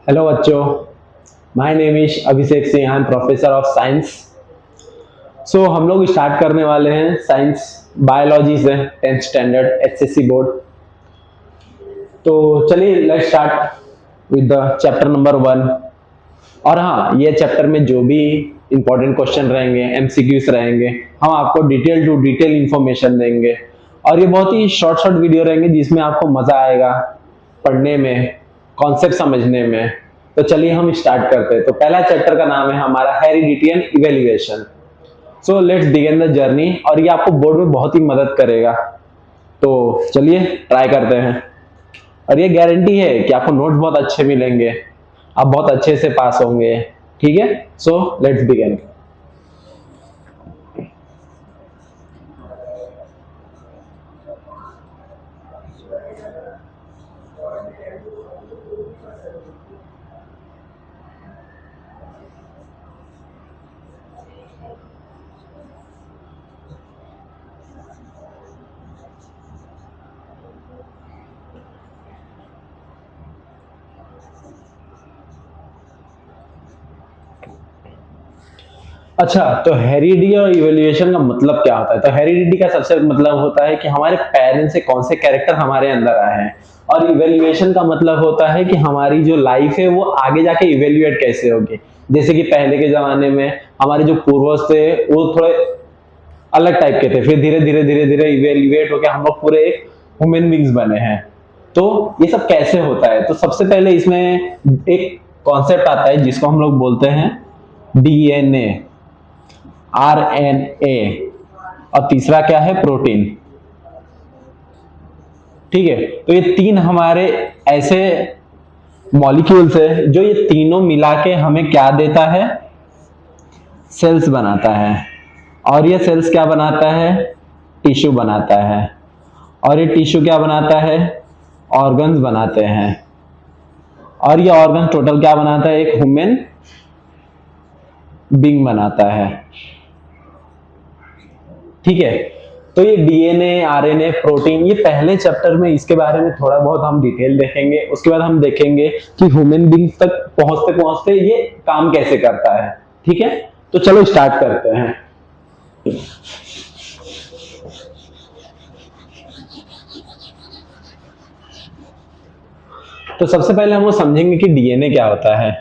Hello बच्चों, my name is Abhishek Singh, I am professor of science. So हम लोग start करने वाले हैं साइंस बायोलॉजी से 10th स्टैंडर्ड एचएससी बोर्ड। तो चलिए let's start with the chapter number 1। और हाँ, ये चैप्टर में जो भी इंपॉर्टेंट क्वेश्चन रहेंगे, एमसीक्यूज रहेंगे, हम आपको डिटेल टू डिटेल इंफॉर्मेशन देंगे। और ये बहुत ही शॉर्ट शॉर्ट वीडियो रहेंगे जिसमें आपको मजा आएगा पढ़ने में, कॉन्सेप्ट समझने में। तो चलिए हम स्टार्ट करते हैं। तो पहला चैप्टर का नाम है हमारा heredity and evaluation. So let's begin the journey, और ये आपको बोर्ड में बहुत ही मदद करेगा। तो चलिए ट्राई करते हैं, और ये गारंटी है कि आपको नोट्स बहुत अच्छे मिलेंगे, आप बहुत अच्छे से पास होंगे। ठीक है, सो लेट्स बिगिन। अच्छा, तो हेरिडिटी और इवैल्यूएशन का मतलब क्या होता है? तो हेरिडिटी का सबसे मतलब होता है कि हमारे पेरेंट्स से कौन से कैरेक्टर हमारे अंदर आए हैं, और इवैल्यूएशन का मतलब होता है कि हमारी जो लाइफ है वो आगे जाके इवैल्यूएट कैसे होगी। जैसे कि पहले के जमाने में हमारे जो पूर्वज थे वो थोड़े अलग टाइप के थे, फिर धीरे धीरे धीरे धीरे इवैल्यूएट होकर हम लोग पूरे एक ह्यूमन बींग्स बने हैं। तो ये सब कैसे होता है? तो सबसे पहले इसमें एक कॉन्सेप्ट आता है जिसको हम लोग बोलते हैं डीएनए, आरएनए, और तीसरा क्या है? प्रोटीन। ठीक है, तो ये तीन हमारे ऐसे मॉलिक्यूल्स है जो ये तीनों मिला के हमें क्या देता है? सेल्स बनाता है। और ये सेल्स क्या बनाता है? टिश्यू बनाता है। और ये टिश्यू क्या बनाता है? ऑर्गन्स बनाते हैं। और ये ऑर्गन टोटल क्या बनाता है? एक ह्यूमन बीइंग बनाता है। ठीक है, तो ये डीएनए, आरएनए, प्रोटीन, ये पहले चैप्टर में इसके बारे में थोड़ा बहुत हम डिटेल देखेंगे। उसके बाद हम देखेंगे कि ह्यूमन बीइंग तक पहुंचते पहुंचते ये काम कैसे करता है। ठीक है, तो चलो स्टार्ट करते हैं। तो सबसे पहले हम लोग समझेंगे कि डीएनए क्या होता है।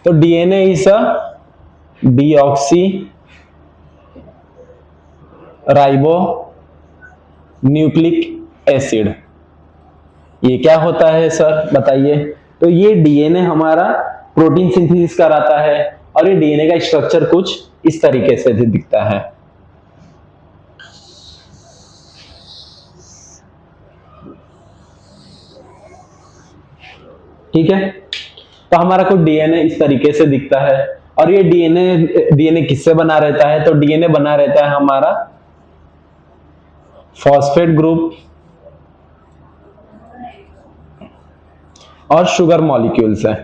तो DNA is a deoxy ribo nucleic acid. ये क्या होता है सर, बताइए? तो ये डीएनए हमारा प्रोटीन सिंथेसिस कराता है, और ये डीएनए का स्ट्रक्चर कुछ इस तरीके से दिखता है। ठीक है, तो हमारा कुछ डीएनए इस तरीके से दिखता है। और ये डीएनए किससे बना रहता है? तो डीएनए बना रहता है हमारा फॉस्फेट ग्रुप और शुगर मॉलिक्यूल्स है।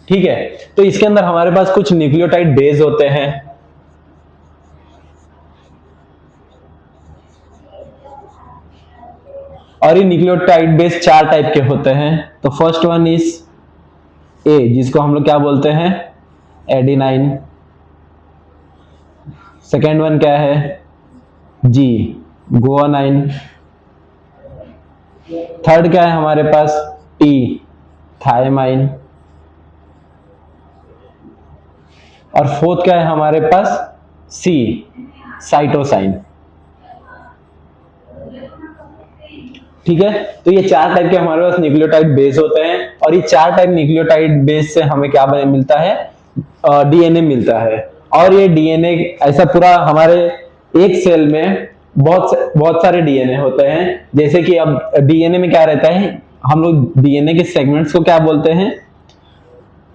ठीक है, तो इसके अंदर हमारे पास कुछ न्यूक्लियोटाइड बेस होते हैं। और ये न्यूक्लियोटाइड बेस 4 टाइप के होते हैं। तो फर्स्ट वन इज ए, जिसको हम लोग क्या बोलते हैं? एडिनाइन। सेकेंड वन क्या है? जी, गुआनाइन। थर्ड क्या है हमारे पास? T, thymine. और फोर्थ क्या है हमारे पास? सी, साइटोसाइन। ठीक है, तो ये 4 टाइप के हमारे पास न्यूक्लियोटाइड बेस होते हैं। और ये 4 टाइप न्यूक्लियोटाइड बेस से हमें क्या मिलता है? डीएनए मिलता है। और ये डीएनए ऐसा पूरा हमारे एक सेल में बहुत सारे डीएनए होते हैं। जैसे कि अब डीएनए में क्या रहता है, हम लोग डीएनए के सेगमेंट्स को क्या बोलते हैं?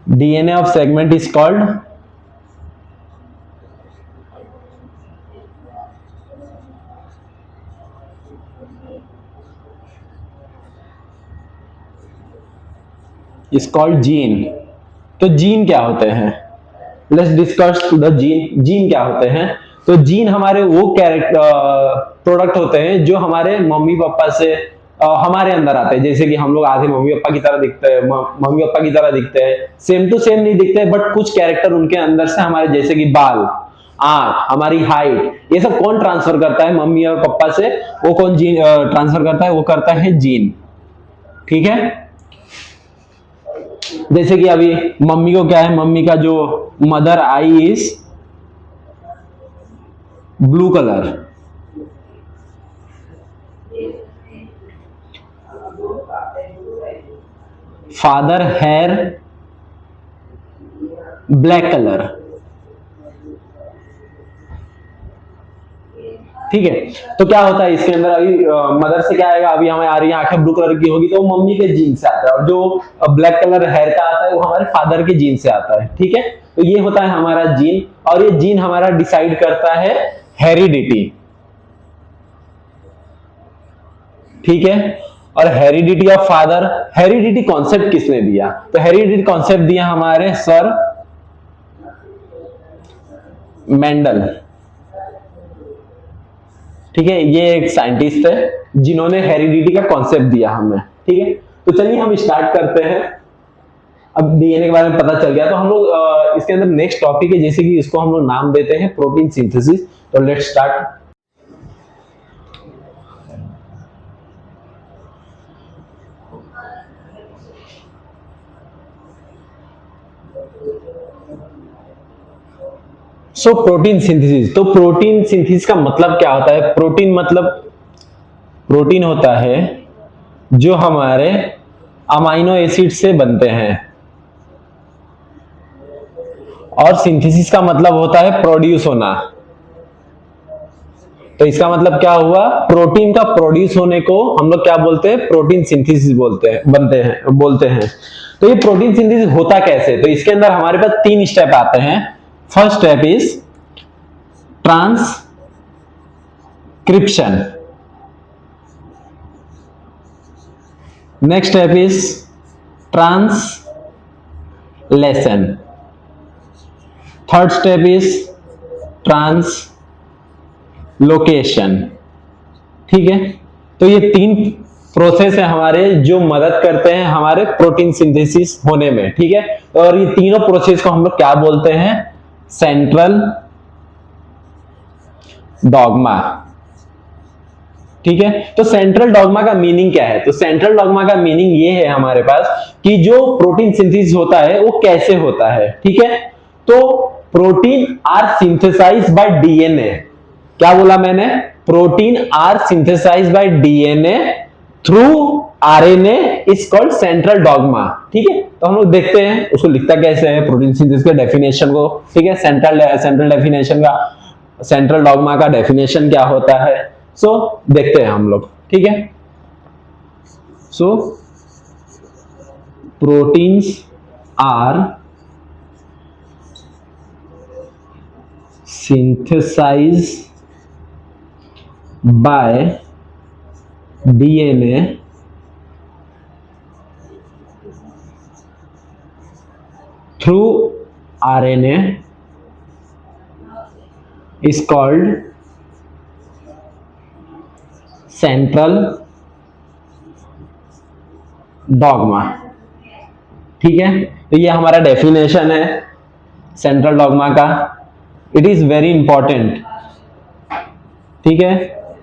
DNA of segment is called gene. तो जीन क्या होते हैं? Let's discuss the gene. Gene क्या होते हैं? तो जीन हमारे वो प्रोडक्ट होते हैं जो हमारे मम्मी पापा से हमारे अंदर आते हैं। जैसे कि हम लोग आधे मम्मी पापा की तरह दिखते हैं, मम्मी पापा की तरह दिखते हैं, सेम टू सेम नहीं दिखते, बट कुछ कैरेक्टर उनके अंदर से हमारे, जैसे कि बाल, आंख, हमारी हाइट, ये सब कौन ट्रांसफर करता है मम्मी और पापा से? वो कौन जीन ट्रांसफर करता है? वो करता है जीन। ठीक है, जैसे कि अभी मम्मी को क्या है, मम्मी का जो mother eye is blue colour, father hair black colour. ठीक है, तो क्या होता है इसके अंदर, अभी मदर से क्या आएगा, अभी हमें आ रही है आंखें ब्लू कलर की होगी तो वो मम्मी के जीन से आता है, और जो ब्लैक कलर हेयर का आता है वो हमारे फादर के जीन से आता है। ठीक है, तो ये होता है हमारा जीन, और ये जीन हमारा डिसाइड करता है हेरिडिटी। ठीक है, और heredity of father, heredity concept किसने दिया? तो हेरिडिटी कॉन्सेप्ट दिया हमारे सर मेंडल। ठीक है, ये एक साइंटिस्ट है जिन्होंने हेरिडिटी का कॉन्सेप्ट दिया हमें। ठीक है, तो चलिए हम स्टार्ट करते हैं। अब डीएनए के बारे में पता चल गया, तो हम लोग इसके अंदर नेक्स्ट टॉपिक है, जैसे कि इसको हम लोग नाम देते हैं प्रोटीन सिंथेसिस। तो let's start. So protein synthesis, तो प्रोटीन सिंथेसिस का मतलब क्या होता है? प्रोटीन मतलब, प्रोटीन होता है जो हमारे अमाइनो एसिड से बनते हैं, और सिंथेसिस का मतलब होता है प्रोड्यूस होना। तो इसका मतलब क्या हुआ? प्रोटीन का प्रोड्यूस होने को हम लोग क्या बोलते हैं? प्रोटीन सिंथेसिस बोलते हैं। तो ये प्रोटीन सिंथेसिस होता कैसे? तो इसके अंदर हमारे पास 3 स्टेप आते हैं। First step is transcription, next step is translation, third step is translocation. ठीक है, तो ये 3 प्रोसेस है हमारे जो मदद करते हैं हमारे प्रोटीन सिंथेसिस होने में। ठीक है, और ये तीनों प्रोसेस को हम लोग क्या बोलते हैं? Central dogma. ठीक है, तो सेंट्रल डॉगमा का मीनिंग क्या है? तो सेंट्रल डॉगमा का मीनिंग ये है हमारे पास कि जो प्रोटीन सिंथेसिस होता है वो कैसे होता है। ठीक है, तो protein are synthesized by DNA. क्या बोला मैंने? Protein are synthesized by DNA through RNA is called central dogma. ठीक है, तो हम लोग देखते हैं उसको लिखता कैसे है प्रोटीन सिंथेसिस के डेफिनेशन को। ठीक है, सेंट्रल डेफिनेशन का, सेंट्रल डॉगमा का डेफिनेशन क्या होता है, सो देखते हैं हम लोग। ठीक है, so proteins are synthesized by DNA through RNA is called central dogma. ठीक है, तो ये हमारा डेफिनेशन है सेंट्रल डॉगमा का। It is very important. ठीक है,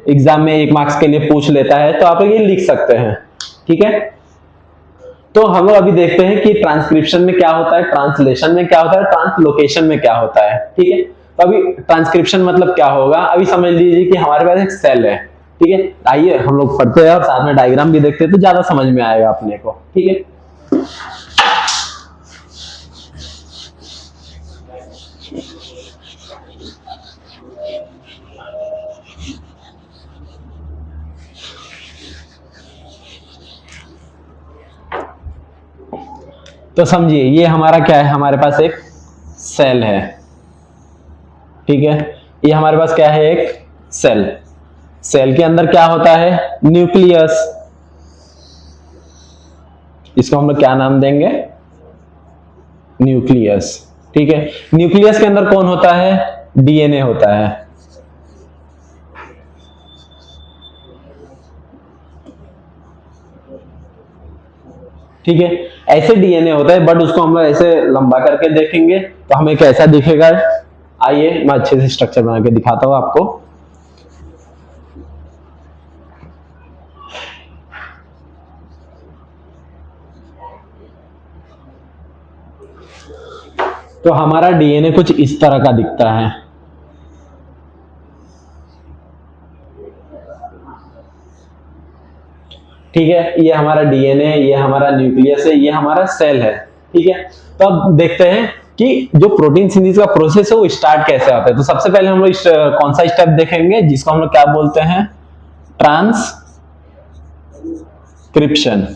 एग्जाम में 1 मार्क्स के लिए पूछ लेता है, तो आप ये लिख सकते हैं। ठीक है, तो हम लोग अभी देखते हैं कि ट्रांसक्रिप्शन में क्या होता है, ट्रांसलेशन में क्या होता है, ट्रांसलोकेशन में क्या होता है। ठीक है, तो अभी ट्रांसक्रिप्शन मतलब क्या होगा, अभी समझ लीजिए कि हमारे पास एक सेल है। ठीक है, आइए हम लोग पढ़ते हैं और साथ में डायग्राम भी देखते हैं तो ज्यादा समझ में आएगा अपने को। ठीक है, तो समझिए ये हमारा क्या है, हमारे पास एक सेल है। ठीक है, ये हमारे पास क्या है, एक सेल। सेल के अंदर क्या होता है, न्यूक्लियस। इसको हम लोग क्या नाम देंगे, न्यूक्लियस। ठीक है, न्यूक्लियस के अंदर कौन होता है, डीएनए होता है। ठीक है, ऐसे डीएनए होता है, बट उसको हम लोग ऐसे लंबा करके देखेंगे तो हमें कैसा दिखेगा। आइए मैं अच्छे से स्ट्रक्चर बना के दिखाता हूं आपको। तो हमारा डीएनए कुछ इस तरह का दिखता है। ठीक है, ये हमारा डीएनए, ये हमारा न्यूक्लियस है, ये हमारा सेल है। ठीक है, तो अब देखते हैं कि जो प्रोटीन सिंथेसिस का प्रोसेस है वो स्टार्ट कैसे होता है। तो सबसे पहले हम लोग कौन सा स्टेप देखेंगे, जिसको हम लोग क्या बोलते हैं, ट्रांसक्रिप्शन।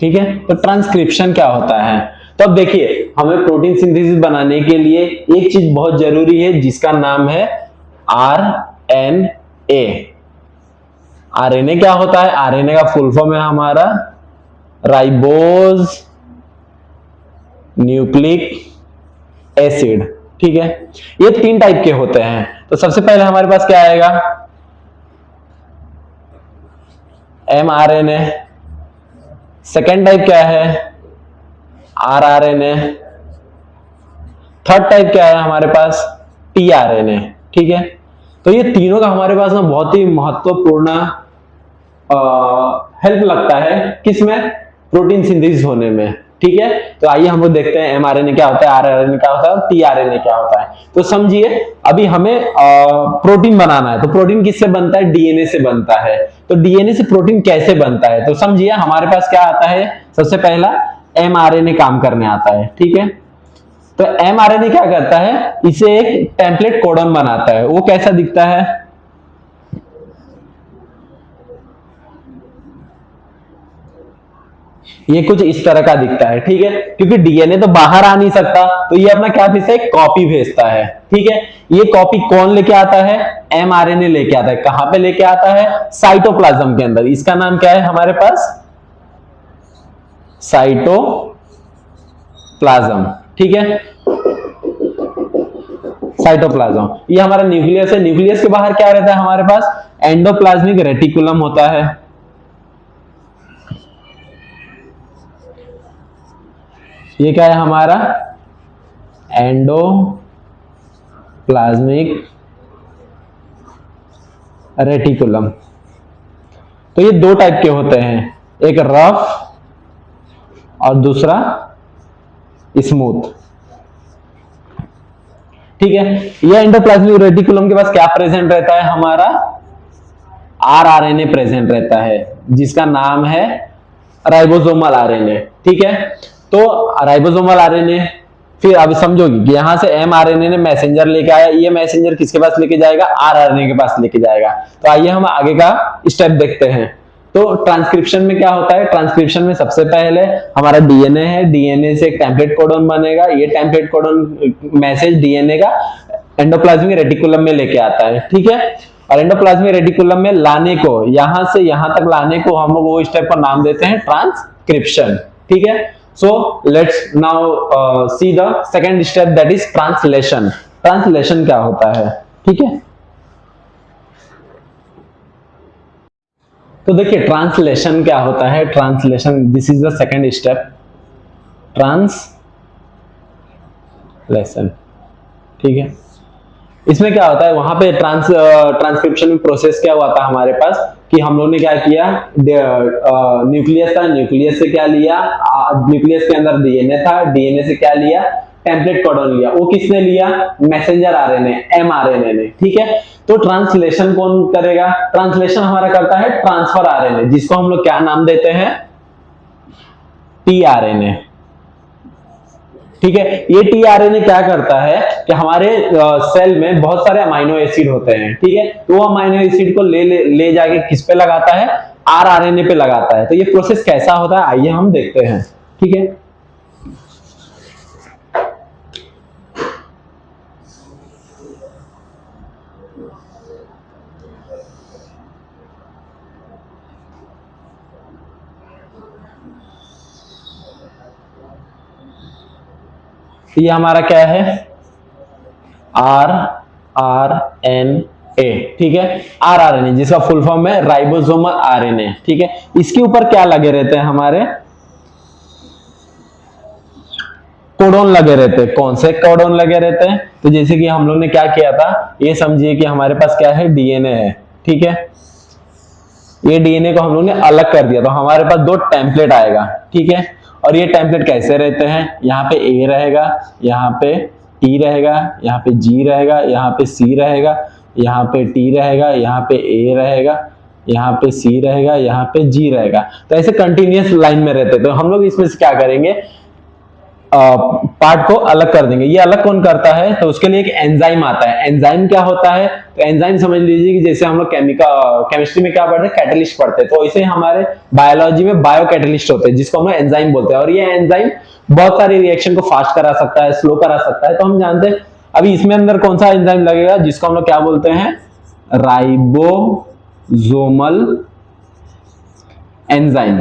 ठीक है, तो ट्रांसक्रिप्शन क्या होता है। तो अब देखिए, हमें प्रोटीन सिंथेसिस बनाने के लिए एक चीज बहुत जरूरी है जिसका नाम है आरएनए। आरएनए क्या होता है, आरएनए का फुल फॉर्म है हमारा राइबोज न्यूक्लिक एसिड। ठीक है, ये 3 टाइप के होते हैं। तो सबसे पहले हमारे पास क्या आएगा, एमआरएनए। सेकेंड टाइप क्या है, आरआरएनए। थर्ड टाइप क्या है हमारे पास, टीआरएनए। ठीक है, तो ये तीनों का हमारे पास ना बहुत ही महत्वपूर्ण हेल्प लगता है किसमें, प्रोटीन सिंथेसिस होने में। ठीक है, तो आइए हम लोग देखते हैं एमआरएनए क्या होता है, आरआरएनए क्या होता है और टीआरएनए क्या होता है। तो समझिए, अभी हमें प्रोटीन बनाना है, तो प्रोटीन किससे बनता है, डीएनए से बनता है। तो डीएनए से प्रोटीन कैसे बनता है, तो समझिए हमारे पास क्या आता है, सबसे पहला एमआरएनए काम करने आता है। ठीक है, तो एमआरएनए क्या करता है, इसे एक टेम्पलेट कोडन बनाता है। वो कैसा दिखता है, ये कुछ इस तरह का दिखता है। ठीक है, क्योंकि डीएनए तो बाहर आ नहीं सकता, तो ये अपना क्या भेजता है, कॉपी भेजता है। ठीक है, ये कॉपी कौन लेके आता है, एमआरएनए लेके आता है। कहां पे लेके आता है, साइटोप्लाज्म के अंदर। इसका नाम क्या है हमारे पास, साइटोप्लाज्म। ठीक है, साइटोप्लाज्म, ये हमारा न्यूक्लियस है। न्यूक्लियस के बाहर क्या रहता है हमारे पास, एंडोप्लाज्मिक रेटिकुलम होता है। ये क्या है हमारा, एंडोप्लाज्मिक रेटिकुलम। तो ये 2 टाइप के होते हैं, एक रफ और दूसरा स्मूथ। ठीक है, ये एंडोप्लाज्मिक रेटिकुलम के पास क्या प्रेजेंट रहता है, हमारा आरआरएनए प्रेजेंट रहता है, जिसका नाम है राइबोसोमल आरएनए। ठीक है, तो राइबोसोमल आरएनए, फिर अब समझोगी कि यहां से एमआरएनए ने मैसेंजर लेके आया, ये मैसेंजर किसके पास लेके जाएगा, आरआरएनए के पास लेके जाएगा। तो आइए हम आगे का स्टेप देखते हैं। तो ट्रांसक्रिप्शन में क्या होता है, ट्रांसक्रिप्शन में सबसे पहले हमारा डीएनए है, डीएनए से एक टेम्पलेट कोडन बनेगा। ये टेम्पलेट कोडन मैसेज डीएनए का एंडोप्लाज्मिक रेटिकुलम में लेके आता है। ठीक है, और एंडोप्लाज्मिक रेटिकुलम में लाने को, यहां से यहां तक लाने को हम वो स्टेप का नाम देते हैं ट्रांसक्रिप्शन। ठीक है, so let's now see the second step, that is translation। Translation क्या होता है, ठीक है। तो देखिए ट्रांसलेशन क्या होता है, translation, this is the second step, translation. ठीक है, इसमें क्या होता है, वहां पे ट्रांसक्रिप्शन में प्रोसेस क्या हुआ था हमारे पास, कि हम लोग ने क्या किया, न्यूक्लियस था, न्यूक्लियस से क्या लिया, न्यूक्लियस के अंदर डीएनए था, डीएनए से क्या लिया, टेम्पलेट कोडन लिया। वो किसने लिया, मैसेंजर आरएनए, एमआरएनए ने। ठीक है, तो ट्रांसलेशन कौन करेगा, ट्रांसलेशन हमारा करता है ट्रांसफर आरएनए, जिसको हम लोग क्या नाम देते हैं, टीआरएनए। ठीक है, ये टीआरएनए क्या करता है कि हमारे सेल में बहुत सारे अमाइनो एसिड होते हैं। ठीक है, तो वो अमाइनो एसिड को ले जाके किस पे लगाता है, आरआरएनए पे लगाता है। तो ये प्रोसेस कैसा होता है, आइए हम देखते हैं। ठीक है, ये हमारा क्या है, आर RNA, ठीक है, rRNA जिसका फुल फॉर्म है राइबोसोमल RNA, ठीक है। इसके ऊपर क्या लगे रहते हैं, हमारे कोडोन लगे रहते हैं। कौन से कोडोन लगे रहते हैं? तो जैसे कि हम लोग ने क्या किया था, ये समझिए कि हमारे पास क्या है, डीएनए है, ठीक है। ये डीएनए को हम लोग ने अलग कर दिया तो हमारे पास दो टेम्पलेट आएगा, ठीक है। और ये टेम्पलेट कैसे रहते हैं, यहाँ पे ए रहेगा, यहाँ पे टी रहेगा, यहाँ पे जी रहेगा, यहाँ पे सी रहेगा, यहाँ पे टी रहेगा, यहाँ पे ए रहेगा, यहाँ पे सी रहेगा, यहाँ पे जी रहेगा। तो ऐसे कंटिन्यूअस लाइन में रहते हैं। तो हम लोग इसमें से क्या करेंगे, पार्ट को अलग कर देंगे। ये अलग कौन करता है, तो उसके लिए एक एंजाइम आता है। एंजाइम क्या होता है, तो एंजाइम समझ लीजिए कि जैसे हम लोग केमिस्ट्री में क्या पढ़ते हैं, कैटलिस्ट पढ़ते हैं, तो ऐसे हमारे बायोलॉजी में बायो कैटलिस्ट होते हैं जिसको हम लोग एंजाइम बोलते हैं। और ये एंजाइम बहुत सारी रिएक्शन को फास्ट करा सकता है, स्लो करा सकता है। तो हम जानते हैं अभी इसमें अंदर कौन सा एंजाइम लगेगा, जिसको हम लोग क्या बोलते हैं, राइबोसोमल एंजाइम,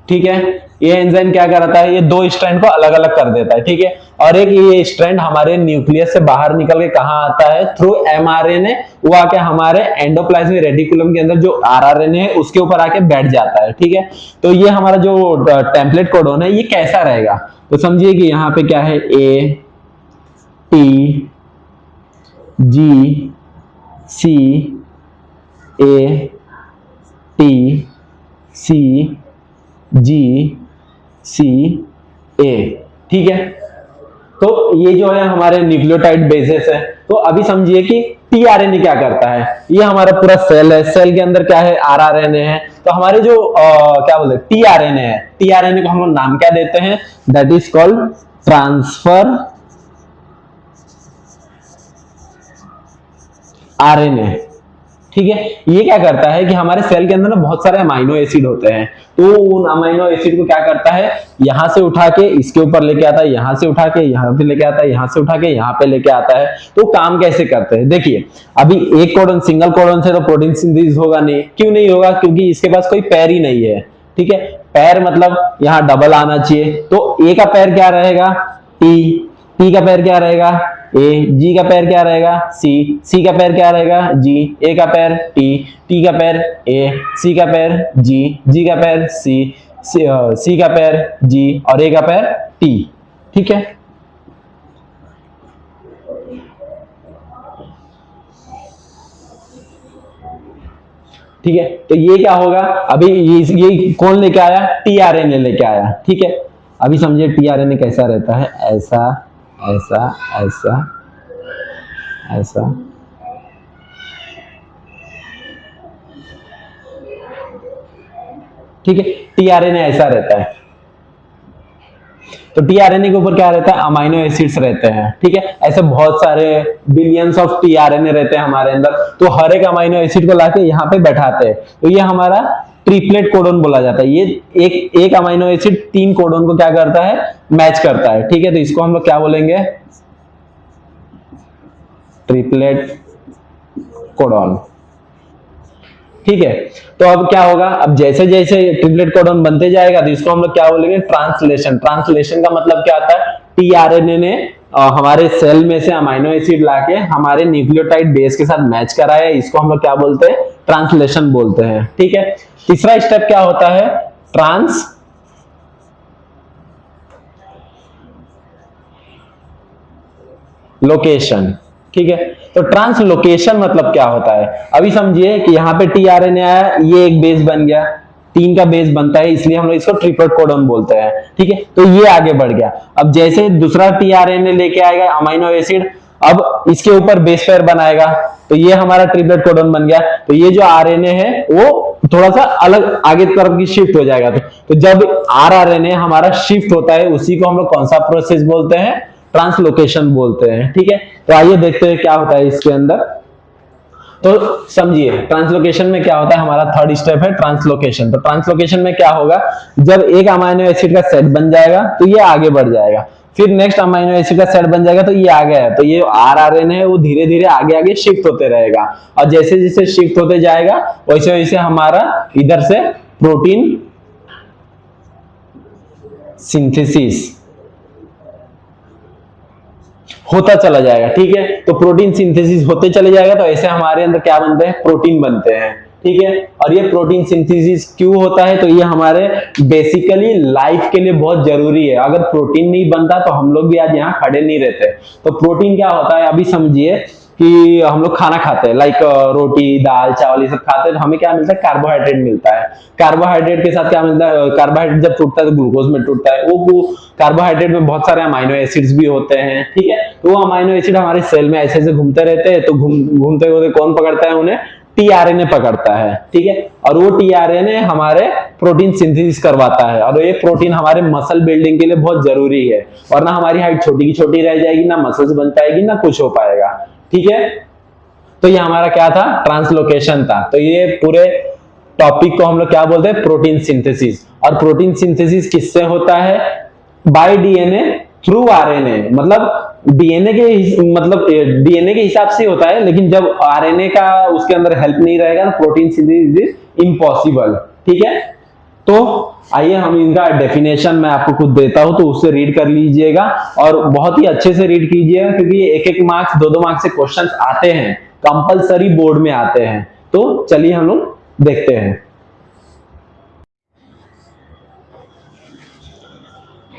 ठीक है। ये एंजाइम क्या करता है, ये दो स्ट्रैंड को अलग अलग कर देता है, ठीक है। और एक ये स्ट्रैंड हमारे न्यूक्लियस से बाहर निकल के कहां आता है, थ्रू एमआरएनए, वो आके हमारे एंडोप्लाज्मिक रेटिकुलम के अंदर जो आरआरएनए है उसके ऊपर आके बैठ जाता है, ठीक है। तो ये हमारा जो टेम्पलेट कोडोन है ये कैसा रहेगा, तो समझिए कि यहाँ पे क्या है, A T G C, A T C जी सी ए, ठीक है। तो ये जो है हमारे न्यूक्लियोटाइड बेसेस है। तो अभी समझिए कि टीआरएनए क्या करता है, ये हमारा पूरा सेल है, सेल के अंदर क्या है, आरआरएनए है। तो हमारे जो क्या बोलते हैं, टीआरएनए है, टीआरएनए को हम लोग नाम क्या देते हैं, that is called transfer RNA, ठीक है। ये क्या करता है कि हमारे सेल के अंदर ना बहुत सारे अमाइनो एसिड होते हैं, तो उन अमाइनो एसिड को क्या करता है, यहां से उठा के इसके ऊपर लेके आता है, यहां से उठा के यहां पे लेके आता है, यहां से उठा के यहां पे लेके आता है। तो काम कैसे करते हैं, देखिए अभी एक कोडन, सिंगल कोडन से तो प्रोटीन सिंथेसिस होगा नहीं। क्यों नहीं होगा, क्योंकि इसके पास कोई पैर ही नहीं है, ठीक है। पैर मतलब यहाँ डबल आना चाहिए। तो ए का पैर क्या रहेगा, टी, टी का पैर क्या रहेगा, ए, जी का पैर क्या रहेगा, सी, सी का पैर क्या रहेगा, जी, ए का पैर टी, टी का पैर ए, सी का पैर जी, जी का पैर सी, सी का पैर जी और ए का पैर टी, ठीक है। ठीक है, तो ये क्या होगा, अभी ये कौन लेके आया, टीआरएनए लेके आया, ठीक है। अभी समझिए टीआरएनए कैसा रहता है, ऐसा ऐसा ऐसा ऐसा, ठीक है। टीआरएनए ऐसा रहता है। तो टीआरएनए के ऊपर क्या रहता है, अमाइनो एसिड्स रहते हैं, ठीक है। ऐसे बहुत सारे बिलियंस ऑफ टीआरएनए रहते हैं हमारे अंदर। तो हर एक अमाइनो एसिड को लाके यहाँ पे बैठाते हैं, तो ये हमारा ट्रिपलेट कोडोन बोला जाता है। ये एक अमाइनो एसिड 3 कोडोन को क्या करता है, मैच करता है, ठीक है। तो इसको हम लोग क्या बोलेंगे, ट्रिपलेट कोडोन, ठीक है। तो अब क्या होगा, अब जैसे जैसे ट्रिपलेट कोडोन बनते जाएगा तो इसको हम लोग क्या बोलेंगे, ट्रांसलेशन। ट्रांसलेशन का मतलब क्या होता है, टीआरएनए ने हमारे सेल में से अमाइनो एसिड लाके हमारे न्यूक्लियोटाइड बेस के साथ मैच कराया, इसको हम लोग क्या बोलते हैं, ट्रांसलेशन बोलते हैं, ठीक है। तीसरा स्टेप क्या होता है, ट्रांसलोकेशन, ठीक है। तो ट्रांसलोकेशन मतलब क्या होता है, अभी समझिए कि यहाँ पे टीआरएनए आया, ये एक बेस बन गया, 3 का बेस बनता है, इसलिए हम लोग इसको ट्रिपलेट कोडोन बोलते हैं, ठीक है। तो ये आगे बढ़ गया। अब जैसे दूसरा टीआरएनए लेके आएगा अमाइनो एसिड, अब इसके ऊपर बेस पेयर बनाएगा, तो ये हमारा ट्रिपलेट कोडोन बन गया। तो ये जो आरएनए है वो थोड़ा सा अलग आगे तरफ की शिफ्ट हो जाएगा। तो जब आरआरएनए हमारा शिफ्ट होता है, उसी को हम लोग कौन सा प्रोसेस बोलते हैं, ट्रांसलोकेशन बोलते हैं, ठीक है। तो आइए देखते हैं क्या होता है इसके अंदर। तो समझिए ट्रांसलोकेशन में क्या होता है, हमारा थर्ड स्टेप है ट्रांसलोकेशन। तो ट्रांसलोकेशन में क्या होगा, जब एक अमाइनो एसिड का सेट बन जाएगा तो ये आगे बढ़ जाएगा, फिर नेक्स्ट अमाइनो एसिड का सेट बन जाएगा तो ये आ गया है। तो ये आरआरएनए है वो धीरे धीरे आगे आगे शिफ्ट होते रहेगा, और जैसे जैसे शिफ्ट होते जाएगा वैसे वैसे हमारा इधर से प्रोटीन सिंथेसिस होता चला जाएगा, ठीक है। तो प्रोटीन सिंथेसिस होते चले जाएगा, तो ऐसे हमारे अंदर क्या बनते हैं, प्रोटीन बनते हैं, ठीक है। और ये प्रोटीन सिंथेसिस क्यों होता है, तो ये हमारे बेसिकली लाइफ के लिए बहुत जरूरी है। अगर प्रोटीन नहीं बनता तो हम लोग भी आज यहाँ खड़े नहीं रहते। तो प्रोटीन क्या होता है, अभी समझिए कि हम लोग खाना खाते हैं, लाइक रोटी दाल चावल ये सब खाते हैं, तो हमें क्या मिलता है, कार्बोहाइड्रेट मिलता है। कार्बोहाइड्रेट के साथ क्या मिलता है, कार्बोहाइड्रेट जब टूटता है तो ग्लूकोज में टूटता है। वो कार्बोहाइड्रेट में बहुत सारे अमाइनो एसिड्स भी होते हैं, ठीक है। तो वो अमाइनो एसिड हमारे सेल में ऐसे ऐसे घूमते रहते हैं, तो घूमते घूमते कौन पकड़ता है उन्हें, टीआरएनए पकड़ता है, ठीक है। और वो टीआरएनए हमारे प्रोटीन सिंथेसिस करवाता है, और ये प्रोटीन हमारे मसल बिल्डिंग के लिए बहुत जरूरी है, वरना हमारी हाइट छोटी की छोटी रह जाएगी, ना मसल्स बन पाएगी ना कुछ हो पाएगा, ठीक है। तो ये हमारा क्या था, ट्रांसलोकेशन था। तो ये पूरे टॉपिक को हम लोग क्या बोलते हैं, प्रोटीन सिंथेसिस। और प्रोटीन सिंथेसिस किससे होता है, बाय डीएनए थ्रू आरएनए, मतलब डीएनए के हिसाब से होता है, लेकिन जब आरएनए का उसके अंदर हेल्प नहीं रहेगा तो प्रोटीन सिंथेसिस इज इम्पॉसिबल, ठीक है। तो आइए हम इनका डेफिनेशन मैं आपको खुद देता हूं, तो उससे रीड कर लीजिएगा और बहुत ही अच्छे से रीड कीजिएगा, क्योंकि एक एक मार्क्स दो मार्क्स से क्वेश्चंस आते हैं, कंपलसरी बोर्ड में आते हैं। तो चलिए हम लोग देखते हैं।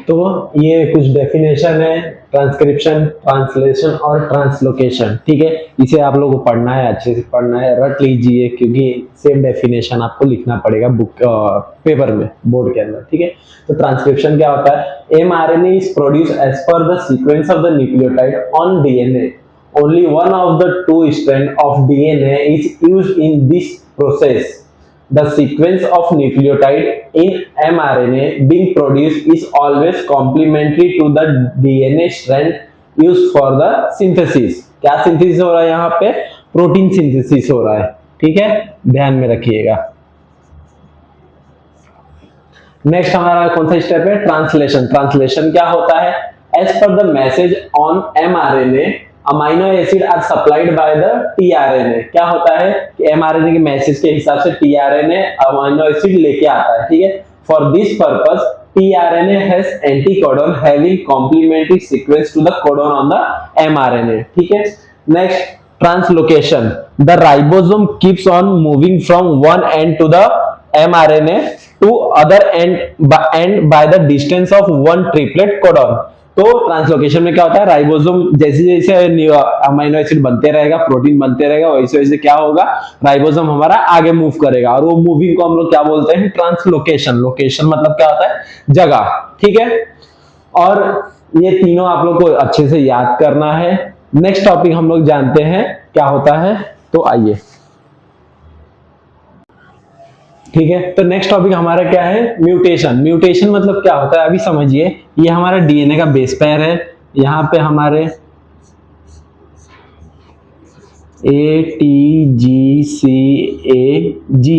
तो ये कुछ डेफिनेशन है, ट्रांसक्रिप्शन, ट्रांसलेशन और ट्रांसलोकेशन, ठीक है। इसे आप लोगों को पढ़ना है, अच्छे से पढ़ना है, रट लीजिए, क्योंकि सेम डेफिनेशन आपको लिखना पड़ेगा बुक पेपर में, बोर्ड के अंदर, ठीक है। तो ट्रांसक्रिप्शन क्या होता है, mRNA is produced as per the sequence of the nucleotide on DNA, only one of the two strands of DNA is used in this process. The sequence of nucleotide in mRNA being produced is always complementary to the DNA strand used for the synthesis. क्या synthesis हो रहा है यहाँ पे, protein synthesis हो रहा है, ठीक है, ध्यान में रखिएगा। नेक्स्ट हमारा कौन सा स्टेप है, ट्रांसलेशन। ट्रांसलेशन क्या होता है, as per the message on mRNA amino acid are supplied by the tRNA. क्या होता है कि एमआरएनए के मैसेज के हिसाब से टीआरएनए अमाइनो एसिड लेके आता है, ठीक है। For this purpose tRNA has anticodon having complementary sequence to the codon on the mRNA, ठीक है। Next translocation, the ribosome keeps on moving from one end to the mRNA to other end by the distance of one triplet codon। तो translocation में क्या होता है, ribosome जैसे जैसे amino acid बनते रहेगा, प्रोटीन बनते रहेगा, वैसे वैसे क्या होगा, राइबोसोम हमारा आगे मूव करेगा, और वो मूविंग को हम लोग क्या बोलते हैं, ट्रांसलोकेशन। लोकेशन मतलब क्या होता है, जगह, ठीक है। और ये तीनों आप लोग को अच्छे से याद करना है। नेक्स्ट टॉपिक हम लोग जानते हैं क्या होता है, तो आइए, ठीक है। तो नेक्स्ट टॉपिक हमारा क्या है, म्यूटेशन। म्यूटेशन मतलब क्या होता है, अभी समझिए, ये हमारा डीएनए का बेस पेयर है, यहाँ पे हमारे ATGCAG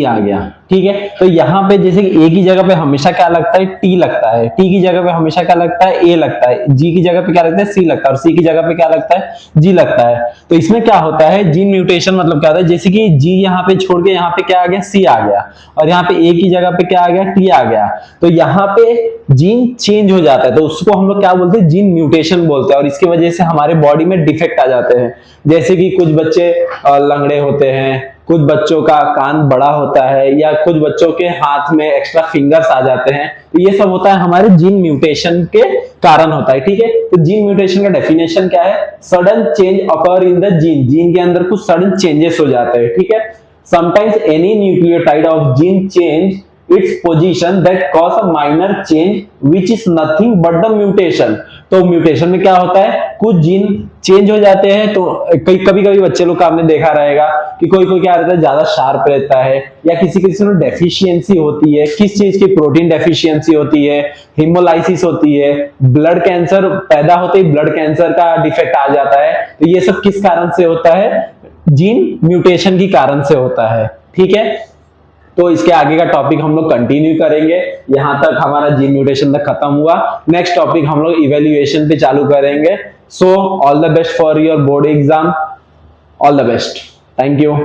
आ गया, ठीक है। तो यहाँ पे जैसे कि ए की जगह पे हमेशा क्या लगता है, टी लगता है, टी की जगह पे हमेशा क्या लगता है, ए लगता है, जी की जगह पे क्या लगता है, सी लगता है, और सी की जगह पे क्या लगता है, जी लगता है। तो इसमें क्या होता है, जीन म्यूटेशन मतलब क्या होता है, जैसे कि जी यहाँ पे छोड़ के यहाँ पे क्या आ गया, सी आ गया, और यहाँ पे ए की जगह पे क्या आ गया, टी आ गया। तो यहाँ पे जीन चेंज हो जाता है, तो उसको हम लोग क्या बोलते हैं, जीन म्यूटेशन बोलते हैं, और इसकी वजह से हमारे बॉडी में डिफेक्ट आ जाते हैं। जैसे कि कुछ बच्चे लंगड़े होते हैं, कुछ बच्चों का कान बड़ा होता है, या कुछ बच्चों के हाथ में एक्स्ट्रा फिंगर्स आ जाते हैं। तो ये सब होता है हमारे जीन म्यूटेशन के कारण होता है, ठीक है। तो जीन म्यूटेशन का डेफिनेशन क्या है, sudden change occur in the gene, gene के अंदर कुछ सडन चेंजेस हो जाते हैं, ठीक है। Sometimes any nucleotide of gene change its position that cause a minor change which is nothing but the mutation। तो म्यूटेशन में क्या होता है, कुछ जीन चेंज हो जाते हैं। तो कभी कभी बच्चे लोग का आपने देखा रहेगा कि कोई कोई क्या रहता है, ज्यादा शार्प रहता है, या किसी किसी में डेफिशिएंसी होती है, किस चीज की, प्रोटीन डेफिशिएंसी होती है, हिमोलाइसिस होती है, ब्लड कैंसर पैदा होते ही ब्लड कैंसर का डिफेक्ट आ जाता है। तो ये सब किस कारण से होता है, जीन म्यूटेशन की कारण से होता है, ठीक है। तो इसके आगे का टॉपिक हम लोग कंटिन्यू करेंगे, यहां तक हमारा जीन म्यूटेशन तक खत्म हुआ। नेक्स्ट टॉपिक हम लोग इवैल्यूएशन पे चालू करेंगे। So all the best for your board exam, all the best, thank you.